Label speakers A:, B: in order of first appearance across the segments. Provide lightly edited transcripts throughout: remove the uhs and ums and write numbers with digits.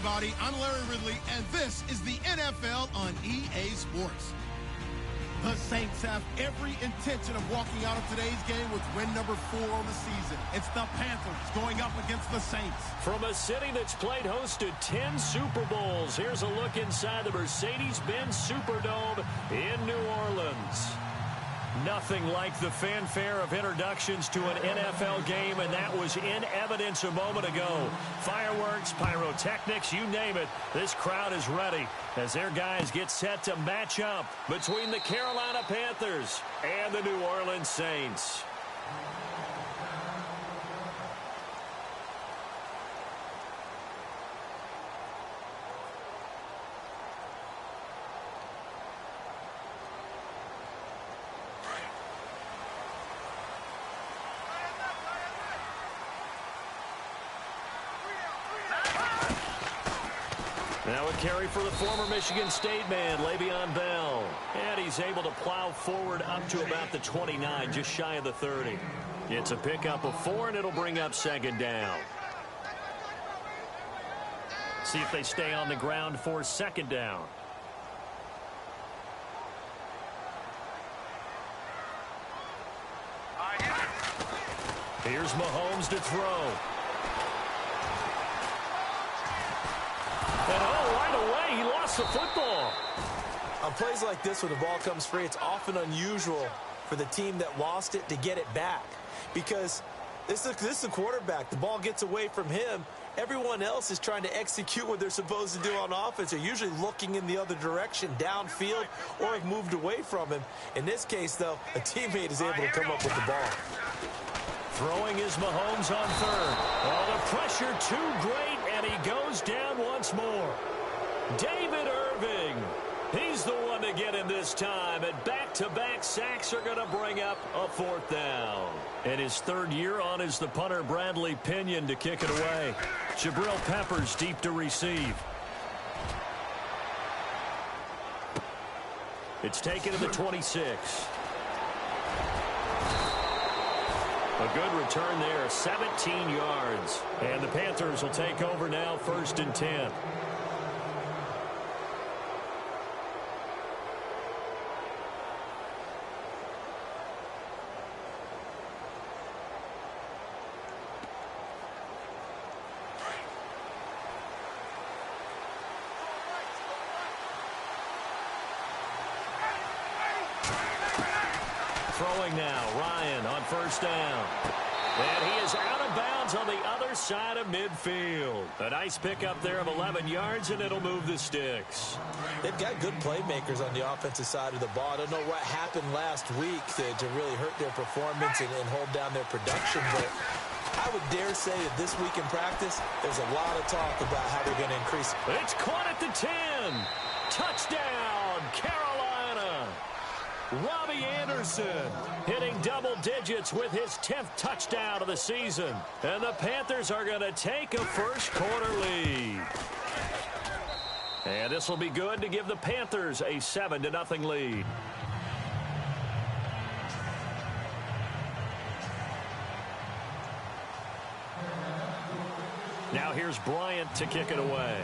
A: everybody. I'm Larry Ridley, and this is the NFL on EA Sports. The Saints have every intention of walking out of today's game with win number 4 on the season. It's the Panthers going up against the Saints.
B: From a city that's played host to 10 Super Bowls, here's a look inside the Mercedes-Benz Superdome in New Orleans. Nothing like the fanfare of introductions to an NFL game, and that was in evidence a moment ago. Fireworks, pyrotechnics, you name it. This crowd is ready as their guys get set to match up between the Carolina Panthers and the New Orleans Saints. Now a carry for the former Michigan State man, Le'Veon Bell. And he's able to plow forward up to about the 29, just shy of the 30. It's a pickup of 4, and it'll bring up second down. See if they stay on the ground for second down. Here's Mahomes to throw. And right away, he lost the football.
C: On plays like this where the ball comes free, it's often unusual for the team that lost it to get it back. Because this is the quarterback. The ball gets away from him. Everyone else is trying to execute what they're supposed to do on offense. They're usually looking in the other direction, downfield, or have moved away from him. In this case, though, a teammate is able to come up with the ball.
B: Throwing is Mahomes on third. Oh, the pressure too great, and he goes down once more. David Irving. He's the one to get him this time, and back-to-back sacks are going to bring up a 4th down. And his 3rd year on is the punter Bradley Pinion to kick it away. Jabril Peppers deep to receive. It's taken to the 26. A good return there, 17 yards. And the Panthers will take over now, 1st and 10. Throwing now, Ryan on 1st down. And he is out of bounds on the other side of midfield. A nice pickup there of 11 yards, and it'll move the sticks.
C: They've got good playmakers on the offensive side of the ball. I don't know what happened last week to really hurt their performance and hold down their production, but I would dare say that this week in practice, there's a lot of talk about how they're going to increase.
B: It's caught at the 10. Touchdown, Carolina. Robbie Anderson hitting double digits with his 10th touchdown of the season. And the Panthers are going to take a first-quarter lead. And this will be good to give the Panthers a 7-0 lead. Now here's Bryant to kick it away.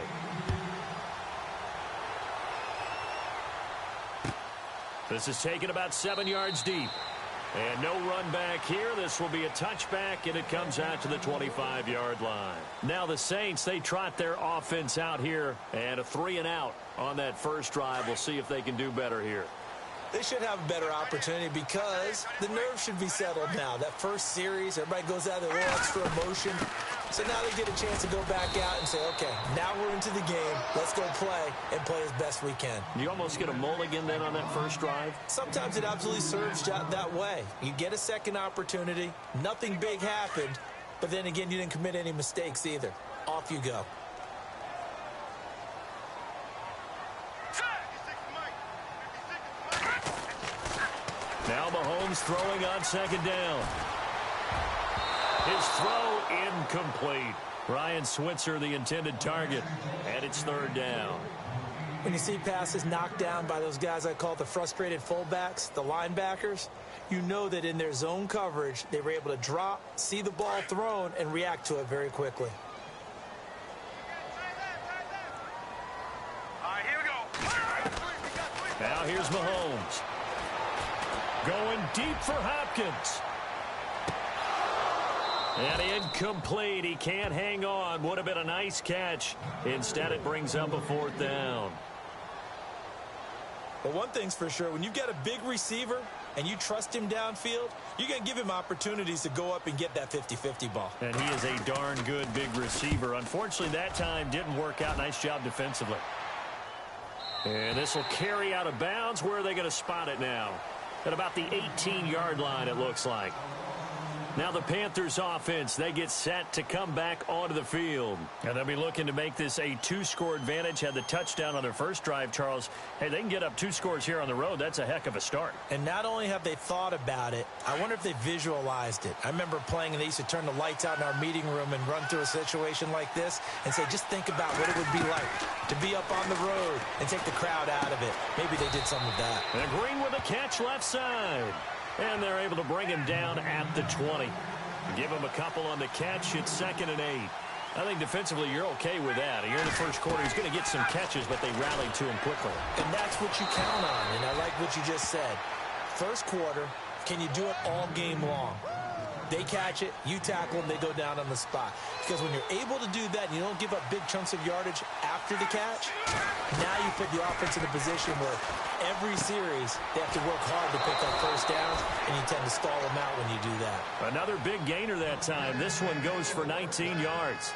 B: This is taken about 7 yards deep. And no run back here. This will be a touchback, and it comes out to the 25-yard line. Now the Saints, they trot their offense out here, and a 3-and-out on that first drive. We'll see if they can do better here.
C: They should have a better opportunity because the nerves should be settled now. That first series, everybody goes out there with a little extra emotion. So now they get a chance to go back out and say, okay, now we're into the game. Let's go play and play as best we can.
B: You almost get a mulligan then on that first drive?
C: Sometimes it absolutely serves that way. You get a second opportunity. Nothing big happened. But then again, you didn't commit any mistakes either. Off you go.
B: Now Mahomes throwing on 2nd down. His throw incomplete. Ryan Switzer, the intended target, and it's 3rd down.
C: When you see passes knocked down by those guys I call the frustrated fullbacks, the linebackers, you know that in their zone coverage, they were able to drop, see the ball thrown, and react to it very quickly.
B: here's Mahomes. Going deep for Hopkins. And incomplete. He can't hang on. Would have been a nice catch. Instead, it brings up a 4th down.
C: Well, one thing's for sure. When you've got a big receiver and you trust him downfield, you're going to give him opportunities to go up and get that 50-50 ball.
B: And he is a darn good big receiver. Unfortunately, that time didn't work out. Nice job defensively. And this will carry out of bounds. Where are they going to spot it now? At about the 18-yard line, it looks like. Now the Panthers offense, they get set to come back onto the field. And they'll be looking to make this a 2-score advantage. Had the touchdown on their first drive, Charles. Hey, they can get up 2 scores here on the road. That's a heck of a start.
C: And not only have they thought about it, I wonder if they visualized it. I remember playing and they used to turn the lights out in our meeting room and run through a situation like this and say, just think about what it would be like to be up on the road and take the crowd out of it. Maybe they did some of that.
B: And Green with a catch left side. And they're able to bring him down at the 20. Give him a couple on the catch. It's 2nd and 8. I think defensively you're okay with that. Here in the first quarter, he's going to get some catches, but they rallied to him quickly.
C: And that's what you count on, and I like what you just said. First quarter, can you do it all game long? They catch it, you tackle them, they go down on the spot. Because when you're able to do that and you don't give up big chunks of yardage after the catch, now you put the offense in a position where every series they have to work hard to pick up first downs, and you tend to stall them out when you do that.
B: Another big gainer that time. This one goes for 19 yards.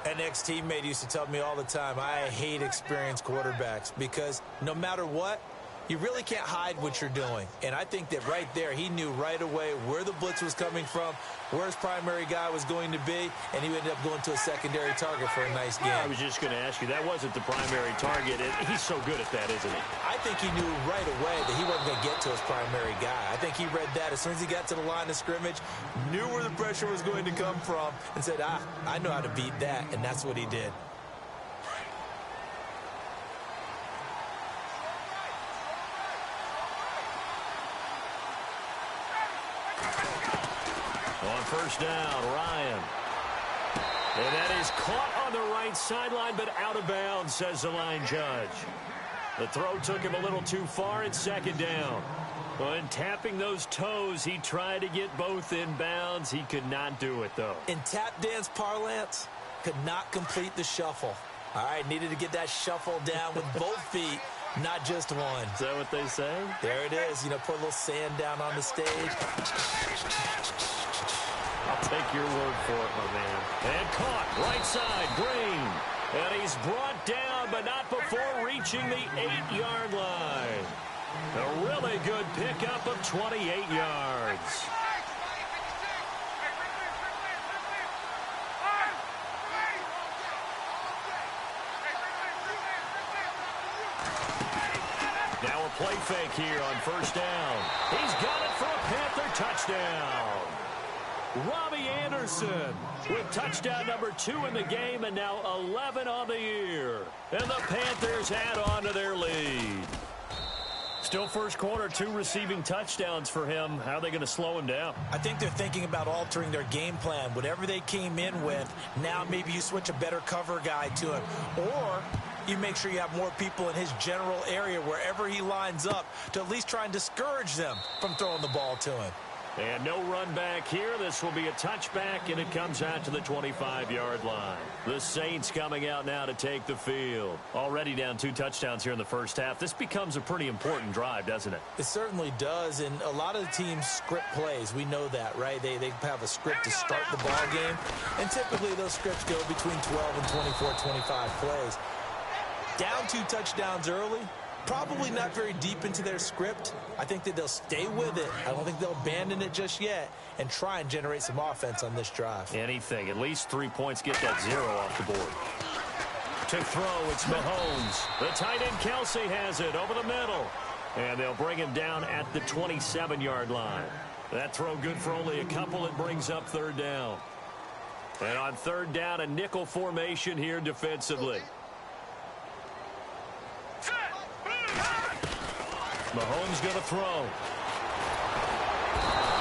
C: An ex-teammate used to tell me all the time, I hate experienced quarterbacks because no matter what, you really can't hide what you're doing. And I think that right there, he knew right away where the blitz was coming from, where his primary guy was going to be, and he ended up going to a secondary target for a nice game.
B: I was just going to ask you, that wasn't the primary target. He's so good at that, isn't he?
C: I think he knew right away that he wasn't going to get to his primary guy. I think he read that as soon as he got to the line of scrimmage, knew where the pressure was going to come from, and said, I know how to beat that, and that's what he did.
B: On first down, Ryan. And that is caught on the right sideline, but out of bounds, says the line judge. The throw took him a little too far. It's 2nd down. When tapping those toes, he tried to get both in bounds. He could not do it, though.
C: In tap dance parlance, could not complete the shuffle. All right, needed to get that shuffle down with both feet, not just one.
B: Is that what they say?
C: There it is. You know, put a little sand down on the stage.
B: I'll take your word for it, my man. And caught, right side, Green. And he's brought down, but not before reaching the 8-yard line. A really good pickup of 28 yards. Now a play fake here on first down. He's got it for a Panther touchdown. Robbie Anderson with touchdown number 2 in the game, and now 11 on the year. And the Panthers add on to their lead. Still first quarter, 2 receiving touchdowns for him. How are they going to slow him down?
C: I think they're thinking about altering their game plan. Whatever they came in with, now maybe you switch a better cover guy to him. Or you make sure you have more people in his general area wherever he lines up to at least try and discourage them from throwing the ball to him.
B: And no run back here. This will be a touchback, and it comes out to the 25-yard line. The Saints coming out now to take the field. Already down 2 touchdowns here in the first half. This becomes a pretty important drive, doesn't it?
C: It certainly does, and a lot of the teams script plays. We know that, right? They have a script to start the ball game, and typically those scripts go between 12 and 24, 25 plays. Down 2 touchdowns early. Probably not very deep into their script. I think that they'll stay with it. I don't think they'll abandon it just yet and try and generate some offense on this drive.
B: Anything. At least 3 points. Get that 0 off the board. To throw, it's Mahomes. The tight end Kelsey has it over the middle. And they'll bring him down at the 27-yard line. That throw good for only a couple. It brings up 3rd down. And on 3rd down, a nickel formation here defensively. Mahomes going to throw.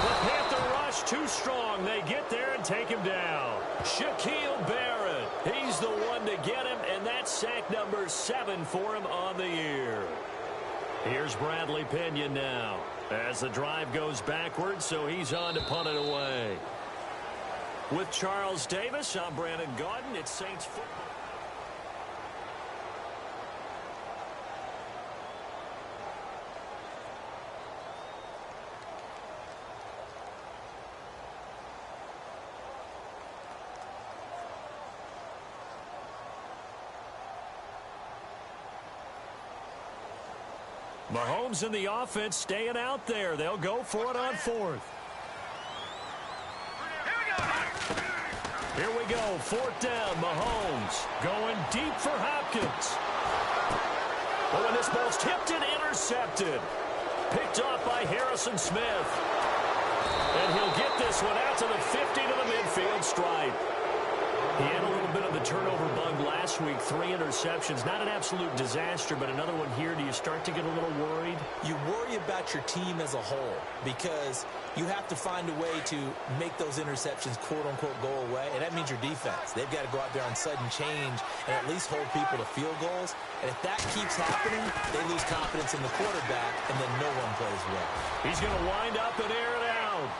B: The Panther rush too strong. They get there and take him down. Shaquille Barrett. He's the one to get him, and that's sack number 7 for him on the year. Here's Bradley Pinion now as the drive goes backwards, so he's on to punt it away. With Charles Davis, I'm Brandon Gaudin. It's Saints football. Mahomes in the offense staying out there. They'll go for it on fourth. Here we go. Fourth down. Mahomes going deep for Hopkins. Oh, and this ball's tipped and intercepted. Picked off by Harrison Smith. And he'll get this one out to the 50 to the midfield stripe. He had a little bit of the turnover bug last week. 3 interceptions. Not an absolute disaster, but another one here. Do you start to get a little worried?
C: You worry about your team as a whole because you have to find a way to make those interceptions, quote-unquote, go away, and that means your defense. They've got to go out there on sudden change and at least hold people to field goals. And if that keeps happening, they lose confidence in the quarterback, and then no one plays well.
B: He's going to wind up and air it out.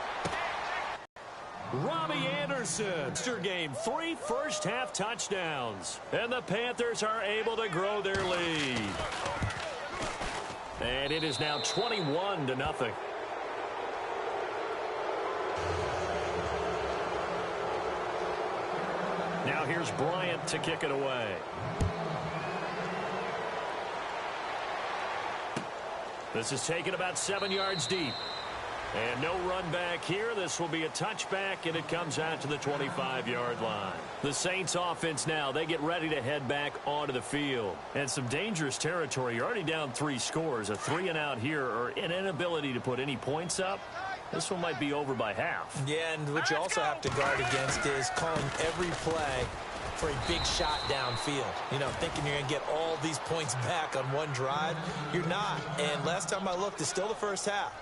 B: Robbie Anderson. Game 3 first-half touchdowns. And the Panthers are able to grow their lead. And it is now 21-0. Now here's Bryant to kick it away. This is taken about 7 yards deep. And no run back here. This will be a touchback, and it comes out to the 25-yard line. The Saints offense now, they get ready to head back onto the field. And some dangerous territory. You're already down 3 scores. A 3-and-out here, or an inability to put any points up. This one might be over by half.
C: Yeah, and what you also have to guard against is calling every play for a big shot downfield. You know, thinking you're going to get all these points back on one drive. You're not. And last time I looked, it's still the first half.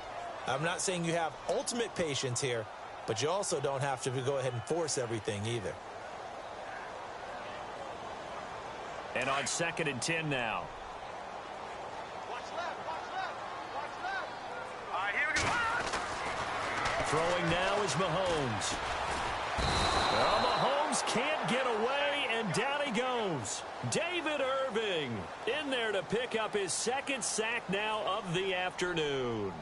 C: I'm not saying you have ultimate patience here, but you also don't have to go ahead and force everything either.
B: And on 2nd and 10 now.
D: Watch left, watch left, watch left. All right, here we go.
B: Throwing now is Mahomes. Well, Mahomes can't get away, and down he goes. David Irving in there to pick up his 2nd sack now of the afternoon.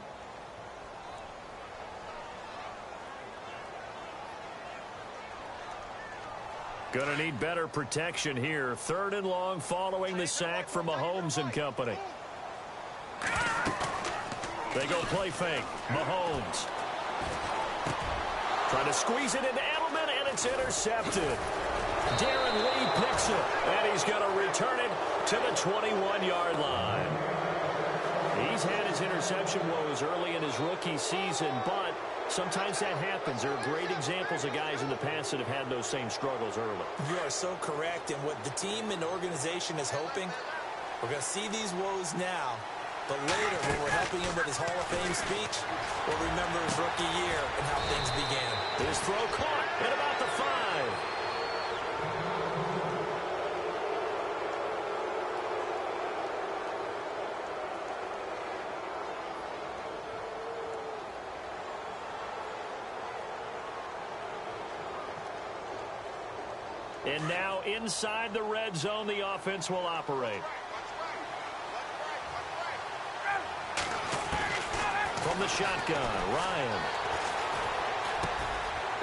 B: Going to need better protection here. 3rd and long following the sack from Mahomes and company. They go play fake. Mahomes. Trying to squeeze it into Edelman, and it's intercepted. Darren Lee picks it, and he's going to return it to the 21-yard line. He's had his interception woes early in his rookie season, but sometimes that happens. There are great examples of guys in the past that have had those same struggles early.
C: You are so correct. And what the team and organization is hoping, we're going to see these woes now, but later when we're helping him with his Hall of Fame speech, we'll remember his rookie year and how things began.
B: His throw caught at about the 5. And now inside the red zone, the offense will operate. From the shotgun, Ryan.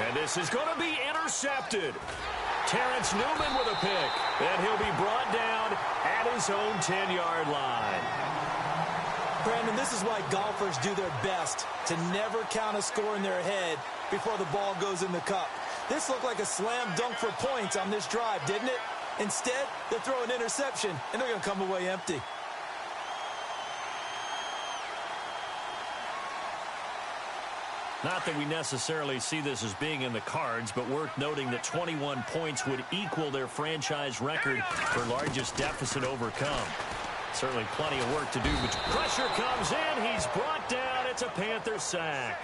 B: And this is going to be intercepted. Terrence Newman with a pick. And he'll be brought down at his own 10-yard line.
C: Brandon, this is why golfers do their best to never count a score in their head before the ball goes in the cup. This looked like a slam dunk for points on this drive, didn't it? Instead, they throw an interception, and they're going to come away empty.
B: Not that we necessarily see this as being in the cards, but worth noting that 21 points would equal their franchise record for largest deficit overcome. Certainly plenty of work to do, but pressure comes in. He's brought down. It's a Panther sack.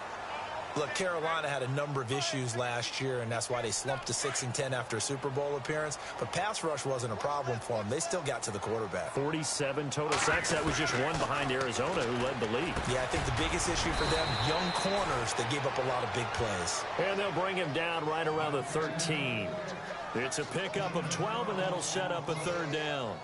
C: Look, Carolina had a number of issues last year, and that's why they slumped to 6-10 after a Super Bowl appearance. But pass rush wasn't a problem for them. They still got to the quarterback.
B: 47 total sacks. That was just one behind Arizona, who led the league.
C: Yeah, I think the biggest issue for them, young corners that gave up a lot of big plays.
B: And they'll bring him down right around the 13. It's a pickup of 12, and that'll set up a third down.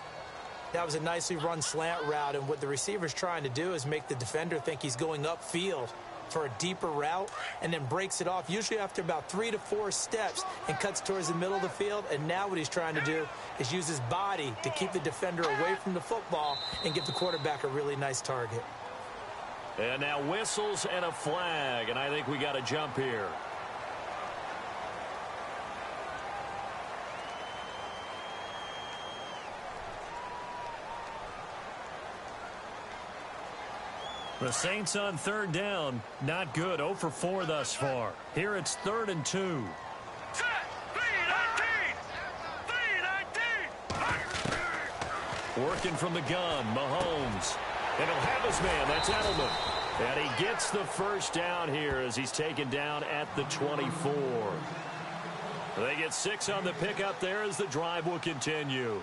C: That was a nicely run slant route, and what the receiver's trying to do is make the defender think he's going upfield for a deeper route, and then breaks it off, usually after about 3 to 4 steps, and cuts towards the middle of the field. And now what he's trying to do is use his body to keep the defender away from the football and give the quarterback a really nice target.
B: And now whistles and a flag, and I think we got a jump here. The Saints on third down, not good. 0 for 4 thus far. Here it's 3rd and 2.
D: Set! 3-19!
B: Working from the gun, Mahomes. And he'll have his man, that's Edelman. And he gets the first down here as he's taken down at the 24. They get 6 on the pickup there as the drive will continue.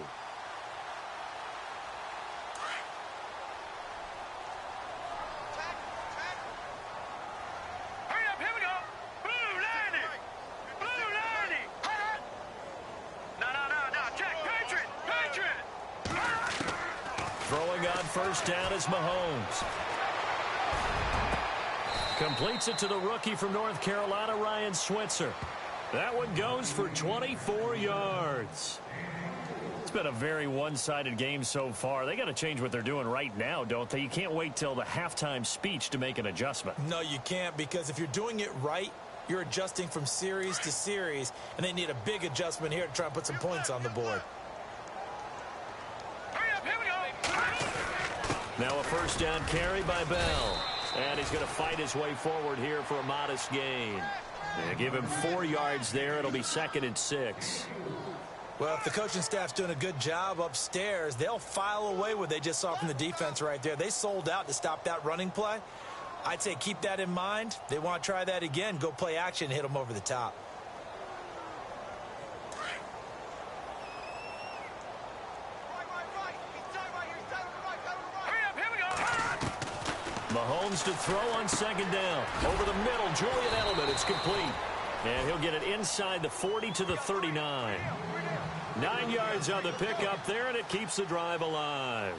B: First down is Mahomes. Completes it to the rookie from North Carolina, Ryan Switzer. That one goes for 24 yards. It's been a very one-sided game so far. They got to change what they're doing right now, don't they? You can't wait till the halftime speech to make an adjustment.
C: No, you can't, because if you're doing it right, you're adjusting from series to series, and they need a big adjustment here to try and put some points on the board.
B: Now a first down carry by Bell. And he's going to fight his way forward here for a modest gain. They give him 4 yards there. It'll be 2nd and 6.
C: Well, if the coaching staff's doing a good job upstairs, they'll file away what they just saw from the defense right there. They sold out to stop that running play. I'd say keep that in mind. They want to try that again. Go play action, hit them over the top.
B: Mahomes to throw on 2nd down. Over the middle, Julian Edelman. It's complete. And he'll get it inside the 40 to the 39. 9 yards on the pickup there, and it keeps the drive alive.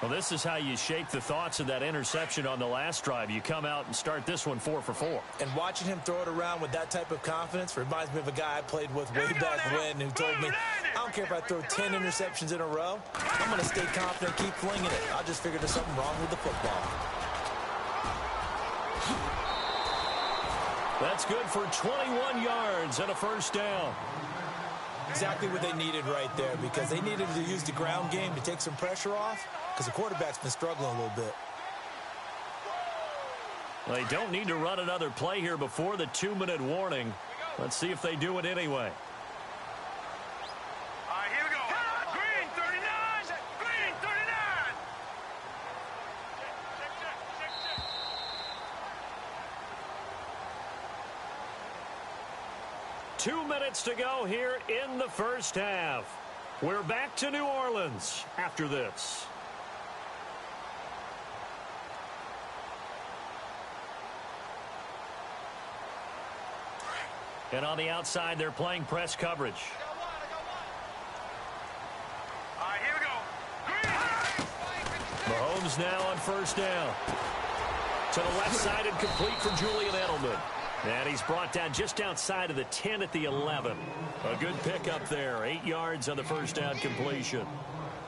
B: Well, this is how you shake the thoughts of that interception on the last drive. You come out and start this one 4 for 4.
C: And watching him throw it around with that type of confidence reminds me of a guy I played with way back when who told me, I don't care if I throw 10 interceptions in a row. I'm going to stay confident, keep flinging it. I just figured there's something wrong with the football.
B: That's good for 21 yards and a first down.
C: Exactly what they needed right there, because they needed to use the ground game to take some pressure off, because the quarterback's been struggling a little bit.
B: Well, they don't need to run another play here before the 2-minute warning. Let's see if they do it anyway.
D: All right, here we go. Green 39. Green 39.
B: 2 minutes to go here in the first half. We're back to New Orleans after this. And on the outside, they're playing press coverage.
D: All right, here we go. Green.
B: Mahomes now on first down. To the left side and complete for Julian Edelman. And he's brought down just outside of the 10 at the 11. A good pickup there. 8 yards on the first down completion.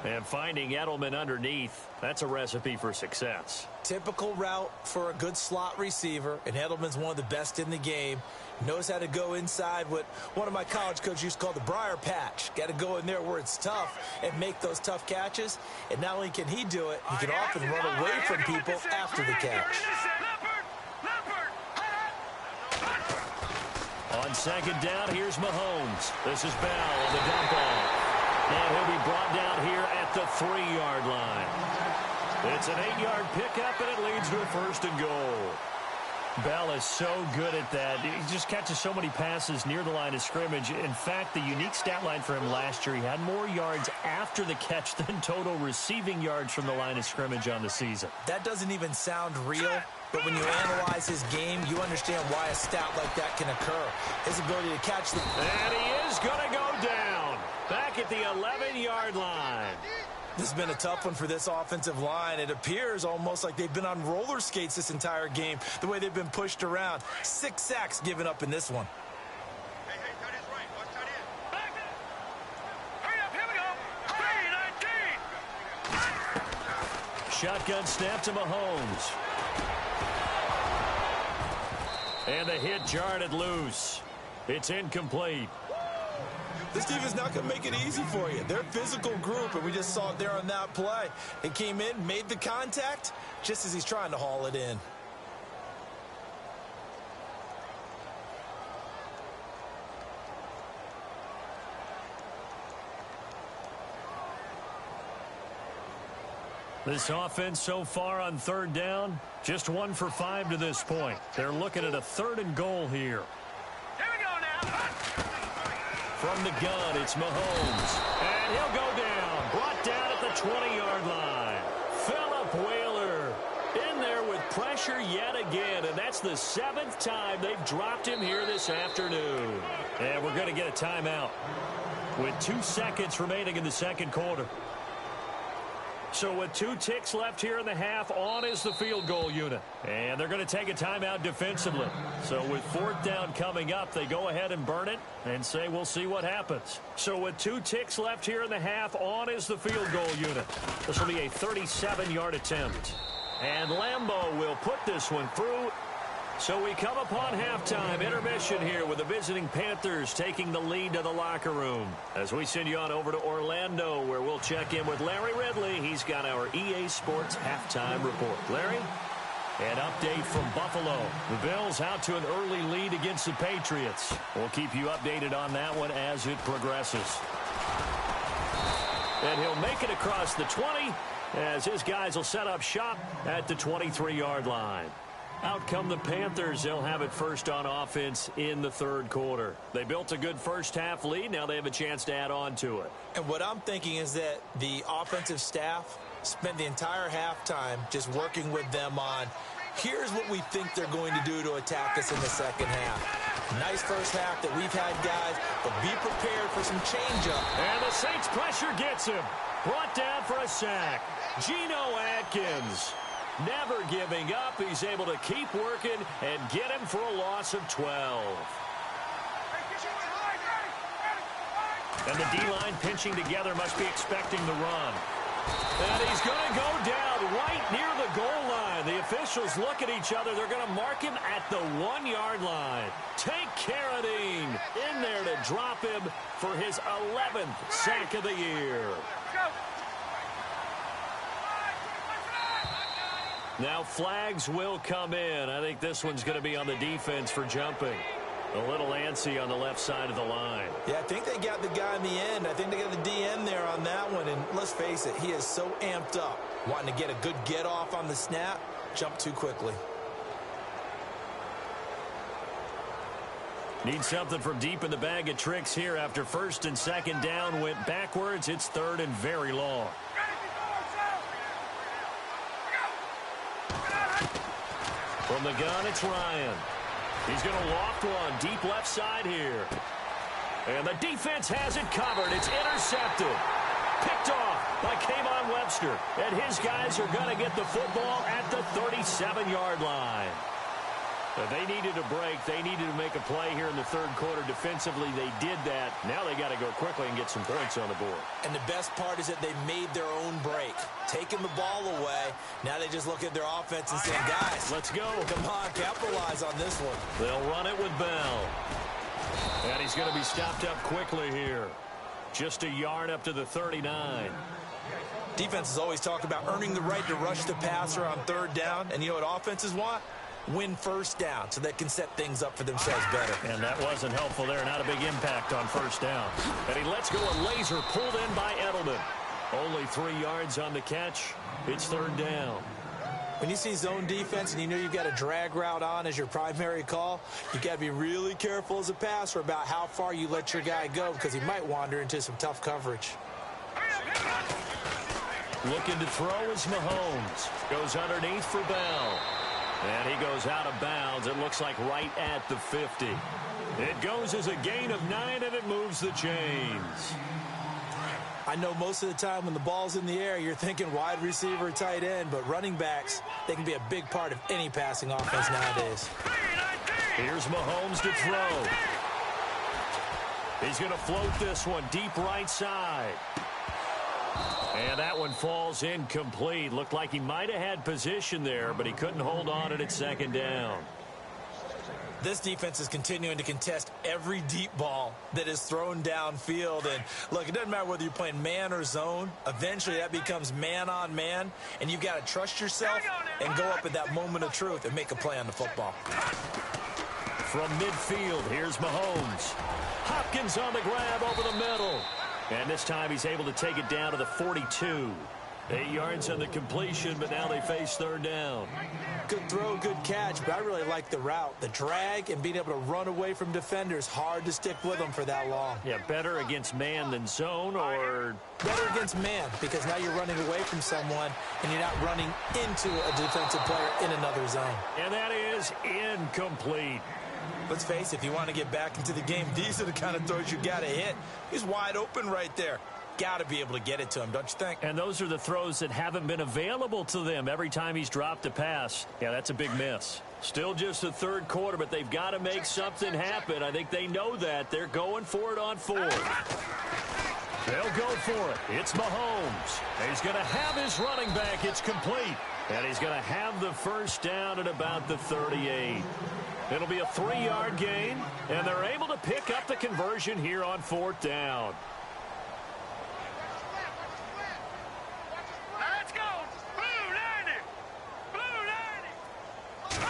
B: And finding Edelman underneath, that's a recipe for success.
C: Typical route for a good slot receiver, and Edelman's one of the best in the game. Knows how to go inside what one of my college coaches used to call the briar patch. Got to go in there where it's tough and make those tough catches. And not only can he do it, he can often run away from people after the catch.
B: On second down, here's Mahomes. This is Bell on the dump off. And he'll be brought down here at the 3-yard line. It's an 8-yard pickup, and it leads to a 1st and goal. Bell is so good at that. He just catches so many passes near the line of scrimmage. In fact, the unique stat line for him last year, he had more yards after the catch than total receiving yards from the line of scrimmage on the season.
C: That doesn't even sound real, but when you analyze his game, you understand why a stat like that can occur. His ability to catch the...
B: And he is going to go down. Back at the 11-yard line.
C: This has been a tough one for this offensive line. It appears almost like they've been on roller skates this entire game, the way they've been pushed around. 6 sacks given up in this one.
D: Hey, tight end's right. Watch tight end.
E: Back it. Hurry up, here we go. 3-19.
B: Shotgun snap to Mahomes. And the hit jarred it loose. It's incomplete.
C: This defense is not going to make it easy for you. They're a physical group, and we just saw it there on that play. It came in, made the contact, just as he's trying to haul it in.
B: This offense so far on third down, just 1 for 5 to this point. They're looking at a 3rd and goal here.
E: Here we go now.
B: From the gun, it's Mahomes. And he'll go down. Brought down at the 20-yard line. Phillip Wheeler in there with pressure yet again. And that's the 7th time they've dropped him here this afternoon. And we're going to get a timeout with 2 seconds remaining in the second quarter. So with 2 ticks left here in the half, on is the field goal unit. And they're going to take a timeout defensively. So with 4th down coming up, they go ahead and burn it and say we'll see what happens. So with 2 ticks left here in the half, on is the field goal unit. This will be a 37-yard attempt. And Lambeau will put this one through. So we come upon halftime intermission here with the visiting Panthers taking the lead to the locker room. As we send you on over to Orlando, where we'll check in with Larry Ridley. He's got our EA Sports halftime report. Larry, an update from Buffalo. The Bills out to an early lead against the Patriots. We'll keep you updated on that one as it progresses. And he'll make it across the 20 as his guys will set up shop at the 23-yard line. Out come the Panthers. They'll have it first on offense in the third quarter. They built a good first-half lead. Now they have a chance to add on to it.
C: And what I'm thinking is that the offensive staff spent the entire halftime just working with them on, here's what we think they're going to do to attack us in the second half. Nice first half that we've had, guys, but be prepared for some change-up.
B: And the Saints pressure gets him. Brought down for a sack. Geno Atkins. Never giving up. He's able to keep working and get him for a loss of 12. And the D-line pinching together must be expecting the run. And he's going to go down right near the goal line. The officials look at each other. They're going to mark him at the 1-yard line. Take Carradine in there to drop him for his 11th sack of the year. Now flags will come in. I think this one's going to be on the defense for jumping. A little antsy on the left side of the line.
C: Yeah, I think they got the guy in the end. I think they got the DN there on that one. And let's face it, he is so amped up, wanting to get a good get off on the snap, jump too quickly.
B: Need something from deep in the bag of tricks here after 1st and 2nd down went backwards. It's 3rd and very long. From the gun, it's Ryan. He's going to loft one deep left side here. And the defense has it covered. It's intercepted. Picked off by Kayvon Webster. And his guys are going to get the football at the 37-yard line. They needed a break. They needed to make a play here in the third quarter. Defensively, they did that. Now they got to go quickly and get some points on the board.
C: And the best part is that they made their own break. Taking the ball away. Now they just look at their offense and say, guys,
B: let's go.
C: Come on, capitalize on this one.
B: They'll run it with Bell. And he's going to be stopped up quickly here. Just a yard up to the 39.
C: Defenses always talk about earning the right to rush the passer on 3rd down. And you know what offenses want? Win 1st down so they can set things up for themselves better.
B: And that wasn't helpful there. Not a big impact on 1st down. And he lets go a laser pulled in by Edelman. Only 3 yards on the catch. It's 3rd down.
C: When you see zone defense and you know you've got a drag route on as your primary call, you got to be really careful as a passer about how far you let your guy go because he might wander into some tough coverage.
B: Looking to throw is Mahomes. Goes underneath for Bell. And he goes out of bounds. It looks like right at the 50. It goes as a gain of 9, and it moves the chains.
C: I know most of the time when the ball's in the air, you're thinking wide receiver, tight end, but running backs, they can be a big part of any passing offense nowadays.
B: Here's Mahomes to throw. He's going to float this one deep right side. And that one falls incomplete. Looked like he might have had position there, but he couldn't hold on at second down.
C: This defense is continuing to contest every deep ball that is thrown downfield. And, look, it doesn't matter whether you're playing man or zone. Eventually, that becomes man on man, and you've got to trust yourself and go up at that moment of truth and make a play on the football.
B: From midfield, here's Mahomes. Hopkins on the grab over the middle. And this time he's able to take it down to the 42. 8 yards on the completion, but now they face third down.
C: Good throw, good catch, but I really like the route. The drag and being able to run away from defenders, hard to stick with them for that long.
B: Yeah, better against man than zone, or?
C: Better against man, because now you're running away from someone and you're not running into a defensive player in another zone.
B: And that is incomplete.
C: Let's face it, if you want to get back into the game, these are the kind of throws you got to hit. He's wide open right there. Got to be able to get it to him, don't you think?
B: And those are the throws that haven't been available to them every time he's dropped a pass. Yeah, that's a big miss. Still just the third quarter, but they've got to make something happen. I think they know that. They're going for it on fourth. They'll go for it. It's Mahomes. He's going to have his running back. It's complete. And he's going to have the first down at about the 38. It'll be a 3-yard gain, and they're able to pick up the conversion here on fourth down.
E: Let's go! Blue 90! Blue 90!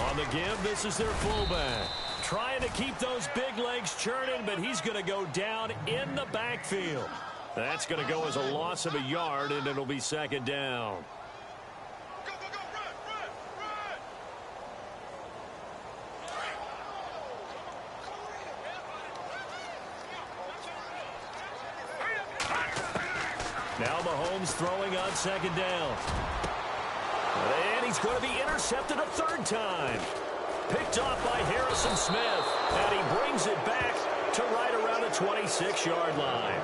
B: On the give, this is their fullback. Trying to keep those big legs churning, but he's going to go down in the backfield. That's going to go as a loss of a yard, and it'll be second down. Now Mahomes throwing on second down. And he's going to be intercepted a third time. Picked off by Harrison Smith. And he brings it back to right around the 26-yard line.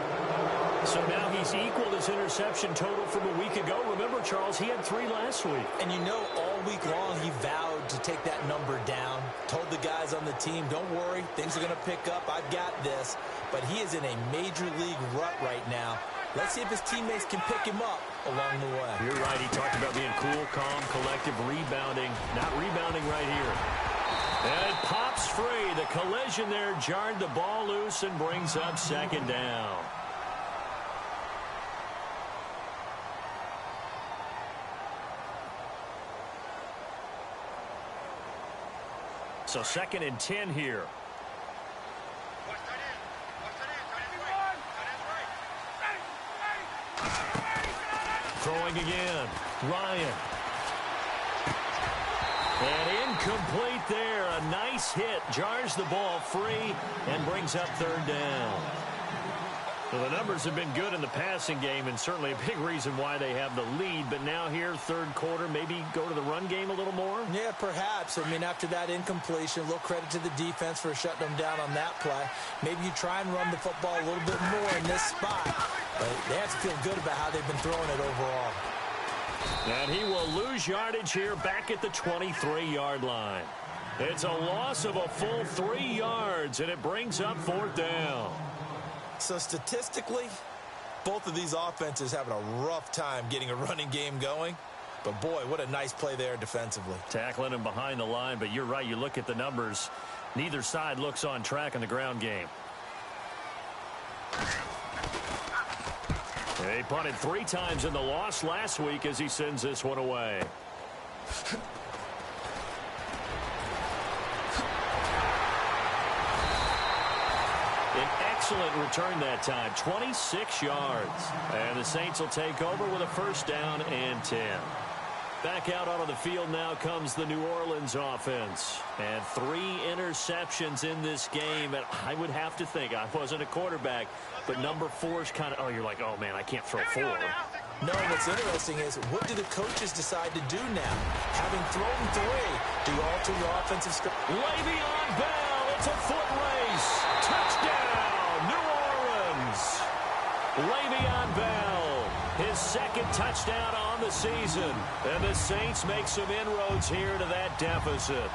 B: So now he's equaled his interception total from a week ago. Remember, Charles, he had 3 last week.
C: And you know, all week long he vowed to take that number down. Told the guys on the team, don't worry, things are going to pick up. I've got this. But he is in a major league rut right now. Let's see if his teammates can pick him up along the way.
B: You're right. He talked about being cool, calm, collective, rebounding. Not rebounding right here. And it pops free. The collision there jarred the ball loose and brings up second down. So 2nd and 10 here. Throwing again. Ryan. And incomplete there. A nice hit. Jars the ball free and brings up third down. Well, the numbers have been good in the passing game and certainly a big reason why they have the lead. But now here, third quarter, maybe go to the run game a little more?
C: Yeah, perhaps. I mean, after that incompletion, a little credit to the defense for shutting them down on that play. Maybe you try and run the football a little bit more in this spot. But they have to feel good about how they've been throwing it overall.
B: And he will lose yardage here back at the 23-yard line. It's a loss of a full 3 yards, and it brings up fourth down.
C: So statistically, both of these offenses having a rough time getting a running game going. But, boy, what a nice play there defensively.
B: Tackling him behind the line, but you're right. You look at the numbers. Neither side looks on track in the ground game. He punted 3 times in the loss last week as he sends this one away. Excellent return that time, 26 yards. And the Saints will take over with a first down and 10. Back out onto the field now comes the New Orleans offense. And 3 interceptions in this game. And I would have to think, I wasn't a quarterback, but number 4 is kind of, oh, you're like, oh, man, I can't throw 4.
C: No, what's interesting is, what do the coaches decide to do now? Having thrown 3, do you alter your offensive script?
B: Le'Veon Bell, it's a foot race. Touchdown, New Orleans. Le'Veon Bell, his 2nd touchdown on the season. And the Saints make some inroads here to that deficit.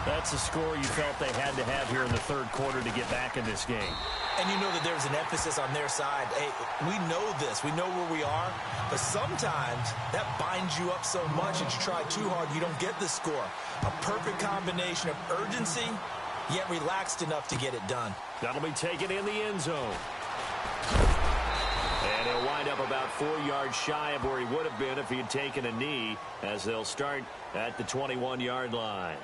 B: That's a score you felt they had to have here in the 3rd quarter to get back in this game.
C: And you know that there's an emphasis on their side. Hey, we know this. We know where we are. But sometimes that binds you up so much that you try too hard, you don't get the score. A perfect combination of urgency, yet relaxed enough to get it done.
B: That'll be taken in the end zone. And he'll wind up about 4 yards shy of where he would have been if he had taken a knee, as they'll start at the 21-yard line.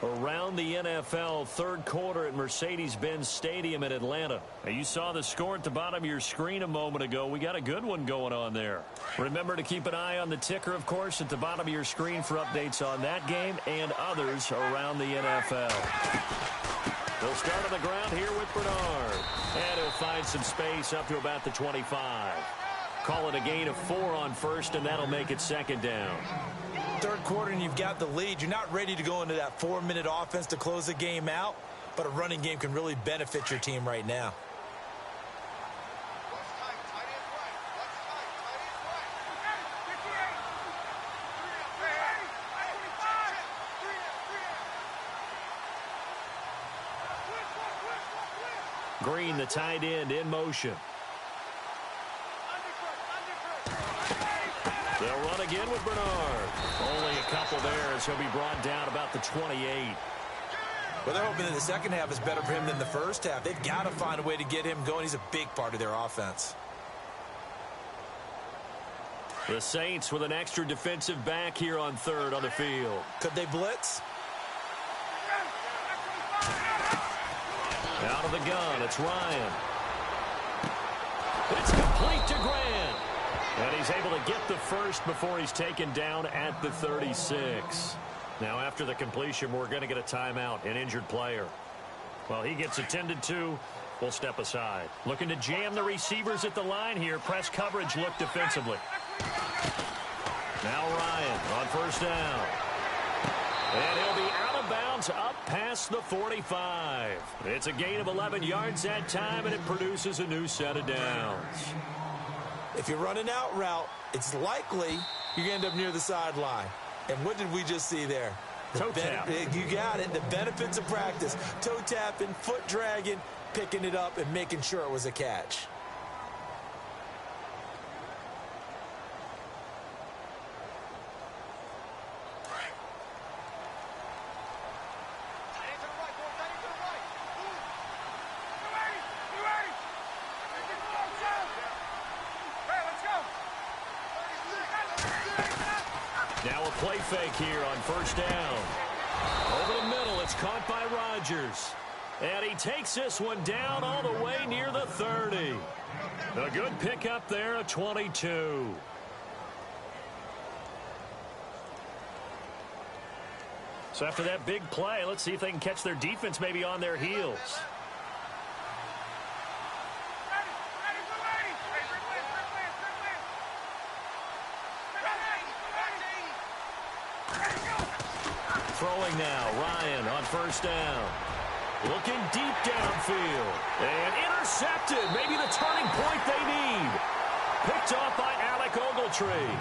B: Around the NFL, 3rd quarter at Mercedes-Benz Stadium in Atlanta. Now, you saw the score at the bottom of your screen a moment ago. We got a good one going on there. Remember to keep an eye on the ticker, of course, at the bottom of your screen for updates on that game and others around the NFL. They'll start on the ground here with Bernard. And he'll find some space up to about the 25. Call it a gain of 4 on 1st, and that'll make it 2nd down.
C: 3rd quarter and you've got the lead. You're not ready to go into that 4-minute offense to close the game out, but a running game can really benefit your team right now.
B: Green, the tight end, in motion. They'll run again with Bernard. Only a couple there as he'll be brought down about the 28.
C: Well, they're hoping that the second half is better for him than the first half. They've got to find a way to get him going. He's a big part of their offense.
B: The Saints with an extra defensive back here on 3rd on the field.
C: Could they blitz?
B: Out of the gun, it's Ryan. It's complete to Grant. And he's able to get the first before he's taken down at the 36. Now, after the completion, we're going to get a timeout, an injured player. Well, he gets attended to. We'll step aside. Looking to jam the receivers at the line here. Press coverage look defensively. Now Ryan on 1st down. And he'll be out of bounds up past the 45. It's a gain of 11 yards that time, and it produces a new set of downs.
C: If you're running out route, it's likely you're going to end up near the sideline. And what did we just see there?
B: Toe tap.
C: You got it. The benefits of practice. Toe tapping, foot dragging, picking it up, and making sure it was a catch.
B: Now a play fake here on 1st down. Over the middle, it's caught by Rodgers. And he takes this one down all the way near the 30. A good pickup there, a 22. So after that big play, let's see if they can catch their defense maybe on their heels. Throwing now, Ryan on 1st down. Looking deep downfield. And intercepted. Maybe the turning point they need. Picked off by Alec Ogletree.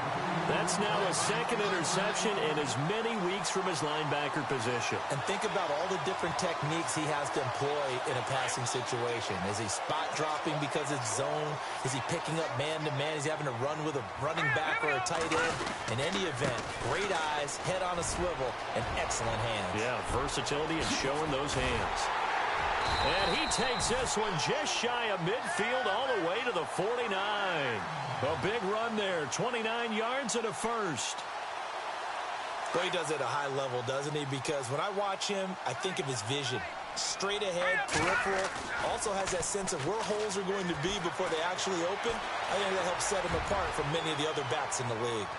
B: That's now a 2nd interception in as many weeks from his linebacker position.
C: And think about all the different techniques he has to employ in a passing situation. Is he spot dropping because it's zone? Is he picking up man-to-man? Is he having to run with a running back or a tight end? In any event, great eyes, head on a swivel, and excellent hands.
B: Yeah, versatility and showing those hands. And he takes this one just shy of midfield all the way to the 49. A big run there, 29 yards and a first.
C: Well, he does it at a high level, doesn't he? Because when I watch him, I think of his vision. Straight ahead, peripheral. Also has that sense of where holes are going to be before they actually open. I think that helps set him apart from many of the other backs in the league.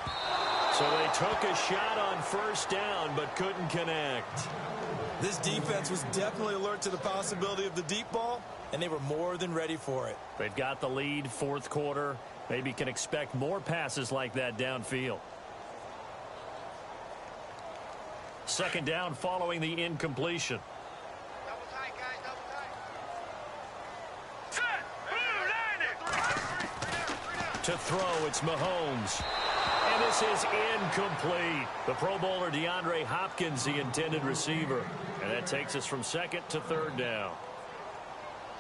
B: So they took a shot on first down, but couldn't connect.
C: This defense was definitely alert to the possibility of the deep ball, and they were more than ready for it.
B: They've got the lead, fourth quarter. Maybe can expect more passes like that downfield. Second down following the incompletion.
D: Double tight, guys, double tight.
E: Set. Blue, line it.
B: To throw, it's Mahomes. And this is incomplete. The Pro Bowler DeAndre Hopkins, the intended receiver. And that takes us from second to third down.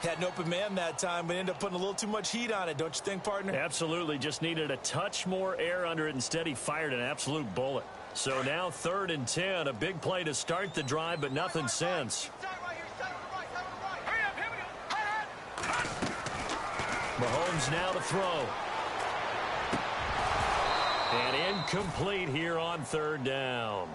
C: Had an open man that time, but ended up putting a little too much heat on it, don't you think, partner?
B: Absolutely. Just needed a touch more air under it. Instead, he fired an absolute bullet. So now 3rd and 10. A big play to start the drive, but nothing since.
E: Hurry up, here we go.
B: Mahomes now to throw. And incomplete here on 3rd down.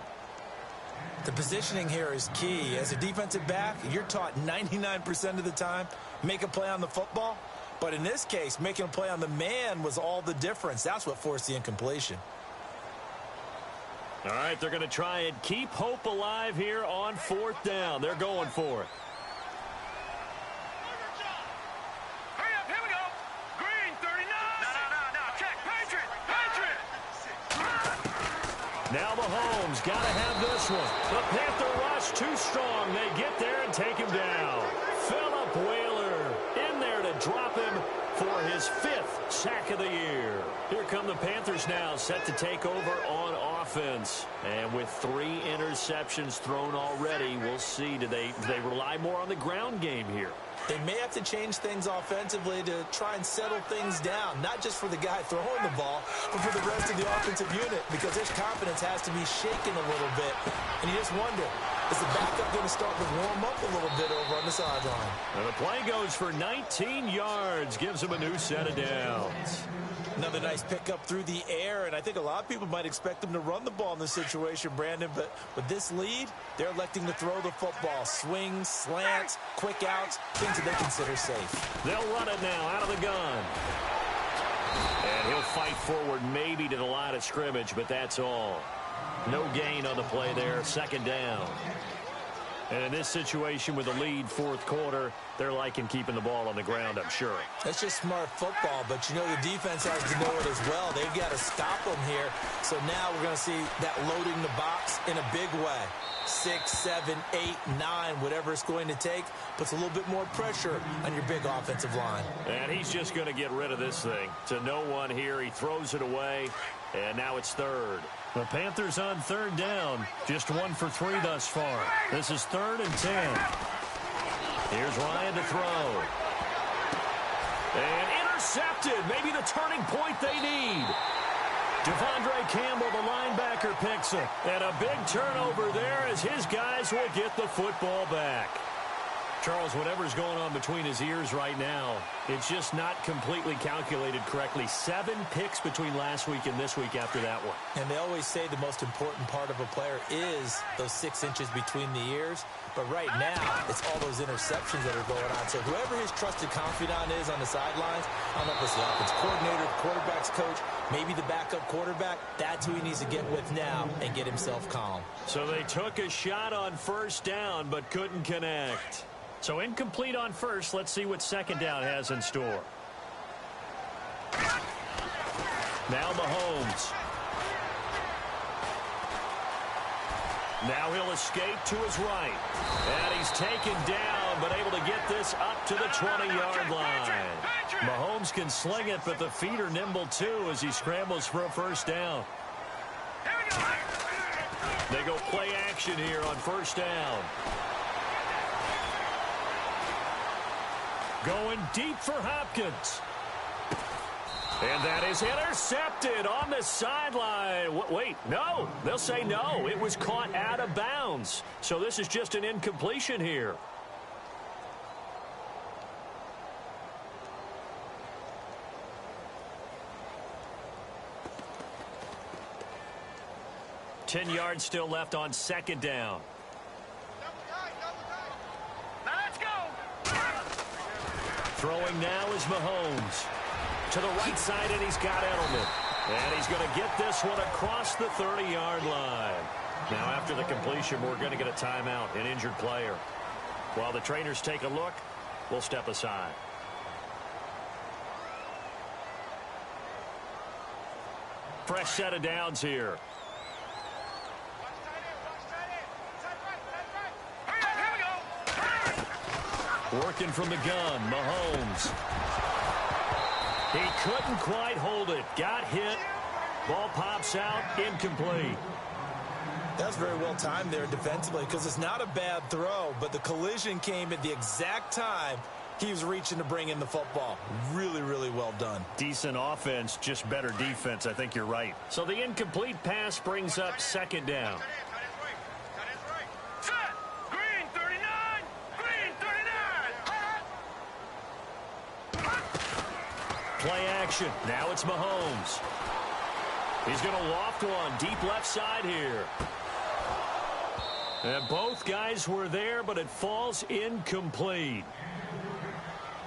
C: The positioning here is key. As a defensive back, you're taught 99% of the time, make a play on the football. But in this case, making a play on the man was all the difference. That's what forced the incompletion.
B: All right, they're going to try and keep hope alive here on 4th down. They're going for it.
E: Hurry up, here we go. Green, 39. No. Check. Patriot.
B: Now Mahomes got to have this one. The Panther rush too strong. They get there and take him down. Philip Wheeler in there to drop him for his 5th sack of the year. Here come the Panthers now, set to take over on offense. And with 3 interceptions thrown already, we'll see. Do they rely more on the ground game here?
C: They may have to change things offensively to try and settle things down, not just for the guy throwing the ball, but for the rest of the offensive unit, because their confidence has to be shaken a little bit. And you just wonder, is the backup going to start to warm up a little bit over on the sideline?
B: And the play goes for 19 yards, gives him a new set of downs.
C: Another nice pickup through the air, and I think a lot of people might expect them to run the ball in this situation, Brandon, but with this lead, they're electing to throw the football. Swings, slants, quick outs, things that they consider safe.
B: They'll run it now out of the gun. And he'll fight forward maybe to the line of scrimmage, but that's all. No gain on the play there, 2nd down. And in this situation with the lead, 4th quarter, they're liking keeping the ball on the ground, I'm sure.
C: That's just smart football, but you know the defense has to know it as well. They've got to stop them here. So now we're going to see that loading the box in a big way. 6, 7, 8, 9, whatever it's going to take, puts a little bit more pressure on your big offensive line.
B: And he's just going to get rid of this thing. To no one here, he throws it away, and now it's 3rd. The Panthers on 3rd down, just 1 for 3 thus far. This is 3rd and 10. Here's Ryan to throw. And intercepted, maybe the turning point they need. Devondre Campbell, the linebacker, picks it. And a big turnover there as his guys will get the football back. Charles, whatever's going on between his ears right now, it's just not completely calculated correctly. 7 picks between last week and this week after that one.
C: And they always say the most important part of a player is those 6 inches between the ears. But right now, it's all those interceptions that are going on. So whoever his trusted confidant is on the sidelines, I don't know if it's the offense coordinator, quarterback's coach, maybe the backup quarterback, that's who he needs to get with now and get himself calm.
B: So they took a shot on 1st down but couldn't connect. So incomplete on 1st. Let's see what 2nd down has in store. Now Mahomes. Now he'll escape to his right. And he's taken down, but able to get this up to the 20-yard line. Mahomes can sling it, but the feet are nimble too as he scrambles for a 1st down. They go play action here on 1st down. Going deep for Hopkins. And that is intercepted on the sideline. Wait, no. They'll say no. It was caught out of bounds. So this is just an incompletion here. Ten yards still left on 2nd down.
E: Now let's go.
B: Throwing now is Mahomes. To the right side, and he's got Edelman. And he's going to get this one across the 30-yard line. Now, after the completion, we're going to get a timeout, an injured player. While the trainers take a look, we'll step aside. Fresh set of downs here. Working from the gun, Mahomes. He couldn't quite hold it. Got hit. Ball pops out, incomplete.
C: That's very well timed there defensively because it's not a bad throw, but the collision came at the exact time he was reaching to bring in the football. Really, really well done.
B: Decent offense, just better defense. I think you're right. So the incomplete pass brings up second down.
E: Set. Green 39. Green 39.
B: Play action. Now it's Mahomes. He's going to loft one deep left side here. And both guys were there, but it falls incomplete.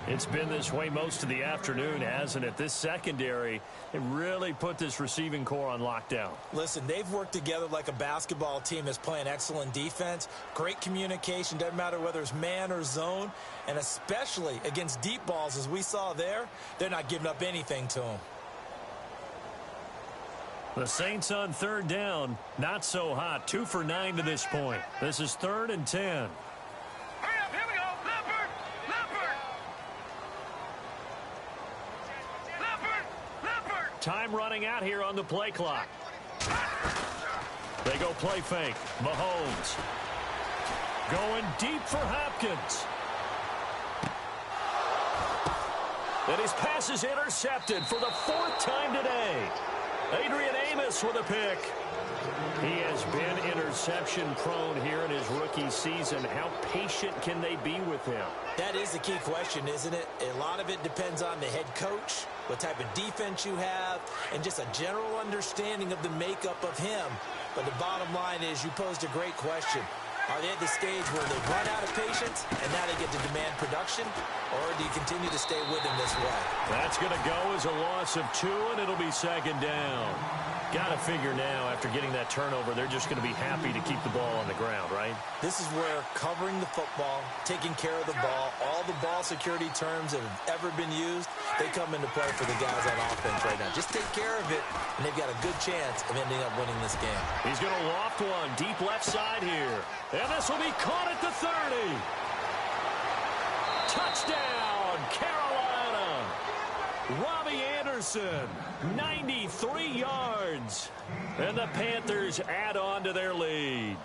B: It's been this way most of the afternoon, hasn't it? This secondary, it really put this receiving core on lockdown.
C: Listen, they've worked together like a basketball team that's playing excellent defense. Great communication, doesn't matter whether it's man or zone. And especially against deep balls, as we saw there, they're not giving up anything to them.
B: The Saints on third down, not so hot. 2 for 9 to this point. This is 3rd and 10.
E: Hurry up, here we go. Leopard.
B: Time running out here on the play clock. They go play fake. Mahomes going deep for Hopkins. And his pass is intercepted for the 4th time today. Adrian Amos with a pick. He has been interception prone here in his rookie season. How patient can they be with him?
C: That is the key question, isn't it? A lot of it depends on the head coach, what type of defense you have, and just a general understanding of the makeup of him. But the bottom line is you posed a great question. Are they at the stage where they run out of patience and now they get to demand production? Or do you continue to stay with him this way?
B: That's going to go as a loss of 2, and it'll be 2nd down. Got to figure now, after getting that turnover, they're just going to be happy to keep the ball on the ground, right?
C: This is where covering the football, taking care of the ball, all the ball security terms that have ever been used, they come into play for the guys on offense right now. Just take care of it, and they've got a good chance of ending up winning this game.
B: He's going to loft one deep left side here. And this will be caught at the 30. Touchdown, Carolina. Robbie Anderson, 93 yards. And the Panthers add on to their lead.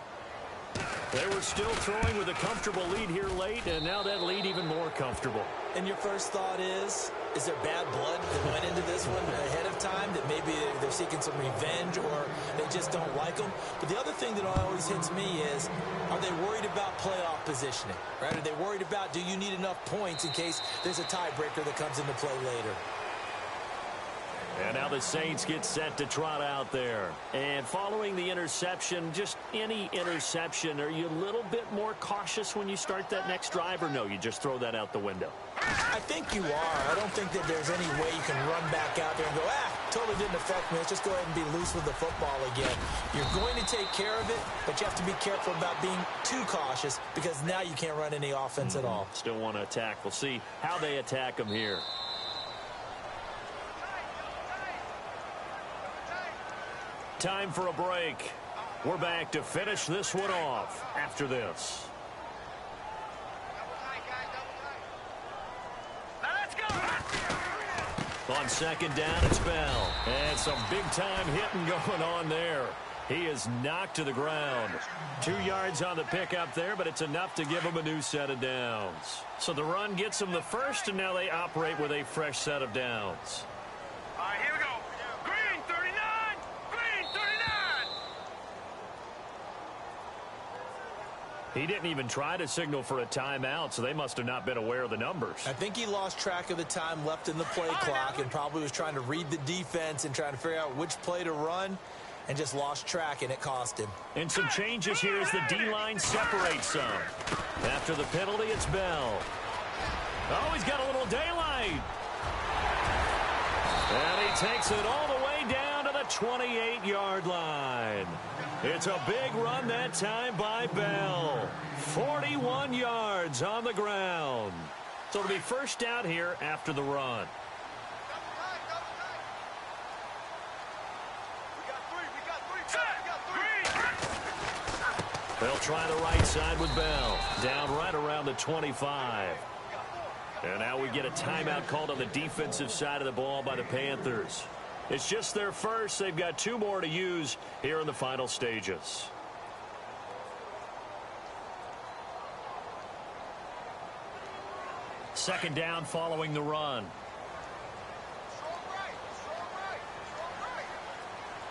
B: They were still throwing with a comfortable lead here late, and now that lead even more comfortable.
C: And your first thought is there bad blood that went into this one ahead of time, that maybe they're seeking some revenge or they just don't like them? But the other thing that always hits me is, are they worried about playoff positioning? Right? Are they worried about, do you need enough points in case there's a tiebreaker that comes into play later?
B: And now the Saints get set to trot out there. And following the interception, just any interception, are you a little bit more cautious when you start that next drive, or no, you just throw that out the window?
C: I think you are. I don't think that there's any way you can run back out there and go, totally didn't affect me. Let's just go ahead and be loose with the football again. You're going to take care of it, but you have to be careful about being too cautious because now you can't run any offense at all.
B: Still want to attack. We'll see how they attack them here. Time for a break. We're back to finish this one off after this. On 2nd down, it's Bell. And some big-time hitting going on there. He is knocked to the ground. 2 yards on the pickup there, but it's enough to give him a new set of downs. So the run gets them the first, and now they operate with a fresh set of downs.
E: All right, here we go. Green 39. Green 39.
B: He didn't even try to signal for a timeout, so they must have not been aware of the numbers.
C: I think he lost track of the time left in the play clock and probably was trying to read the defense and trying to figure out which play to run and just lost track, and it cost him.
B: And some changes here as the D-line separates some. After the penalty, it's Bell. Oh, he's got a little daylight. And he takes it all the way down the 28-yard line. It's a big run that time by Bell. 41 yards on the ground. So it'll be first down here after the run. They'll try the right side with Bell. Down right around the 25. And now we get a timeout called on the defensive side of the ball by the Panthers. It's just their first. They've got 2 more to use here in the final stages. Second down following the run.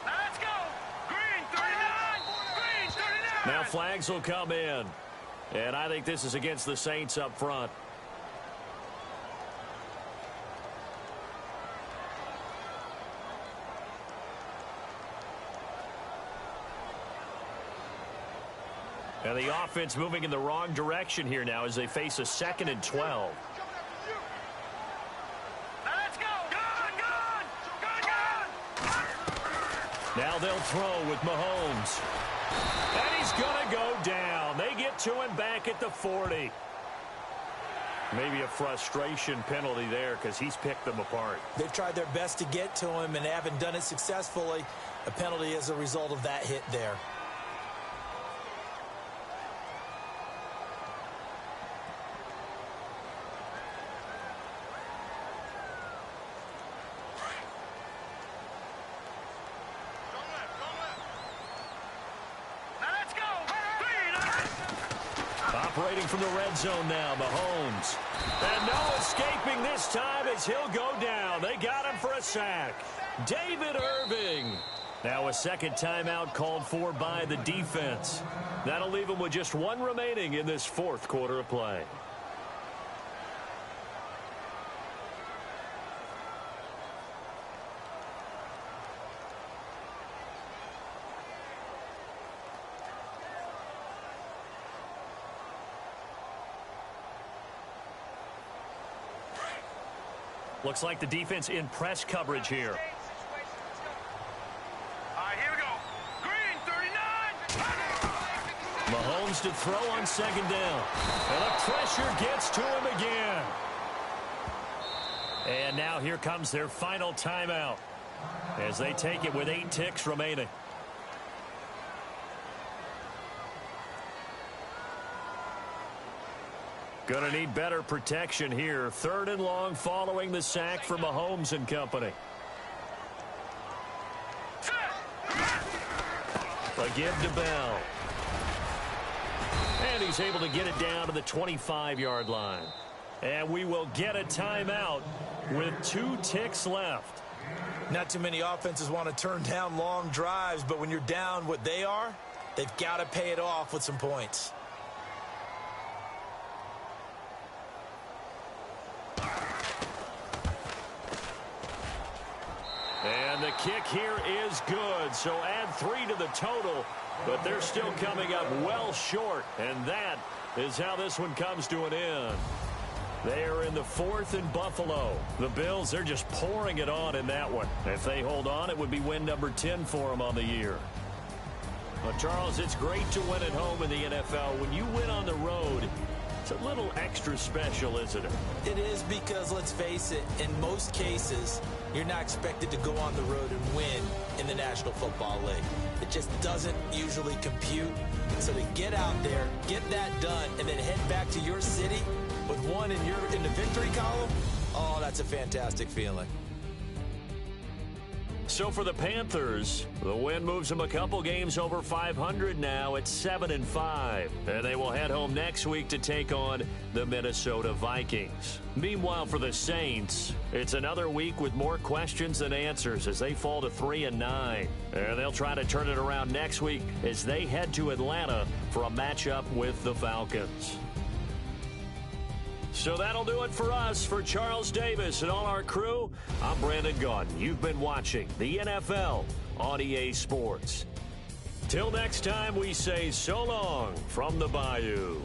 E: Let's go. Green 39. Green 39.
B: Now flags will come in. And I think this is against the Saints up front. And the offense moving in the wrong direction here now as they face a 2nd and 12.
E: Let's go. Gun.
B: Now they'll throw with Mahomes. And he's going to go down. They get to him back at the 40. Maybe a frustration penalty there because he's picked them apart.
C: They've tried their best to get to him and haven't done it successfully. A penalty as a result of that hit there.
B: Operating from the red zone now, Mahomes. And no escaping this time as he'll go down. They got him for a sack. David Irving. Now a second timeout called for by the defense. That'll leave them with just 1 remaining in this 4th quarter of play. Looks like the defense in press coverage here.
E: All right, here we go. Green 39.
B: Mahomes to throw on 2nd down. And the pressure gets to him again. And now here comes their final timeout as they take it with 8 ticks remaining. Going to need better protection here. 3rd and long following the sack for Mahomes and company. A give to Bell. And he's able to get it down to the 25-yard line. And we will get a timeout with 2 ticks left.
C: Not too many offenses want to turn down long drives, but when you're down what they are, they've got to pay it off with some points.
B: And the kick here is good, so add 3 to the total, but they're still coming up well short, and that is how this one comes to an end. They are in the 4th and Buffalo. The Bills, they're just pouring it on in that one. If they hold on, it would be win number 10 for them on the year. Well, Charles, it's great to win at home in the NFL. When you win on the road, it's a little extra special, isn't it?
C: It is because, let's face it, in most cases, you're not expected to go on the road and win in the National Football League. It just doesn't usually compute. So to get out there, get that done, and then head back to your city with 1 in the victory column, oh, that's a fantastic feeling.
B: So for the Panthers, the win moves them a couple games over 500 now at 7-5. And they will head home next week to take on the Minnesota Vikings. Meanwhile, for the Saints, it's another week with more questions than answers as they fall to 3-9. And they'll try to turn it around next week as they head to Atlanta for a matchup with the Falcons. So that'll do it for us. For Charles Davis and all our crew, I'm Brandon Gaudin. You've been watching the NFL on EA Sports. Till next time, we say so long from the Bayou.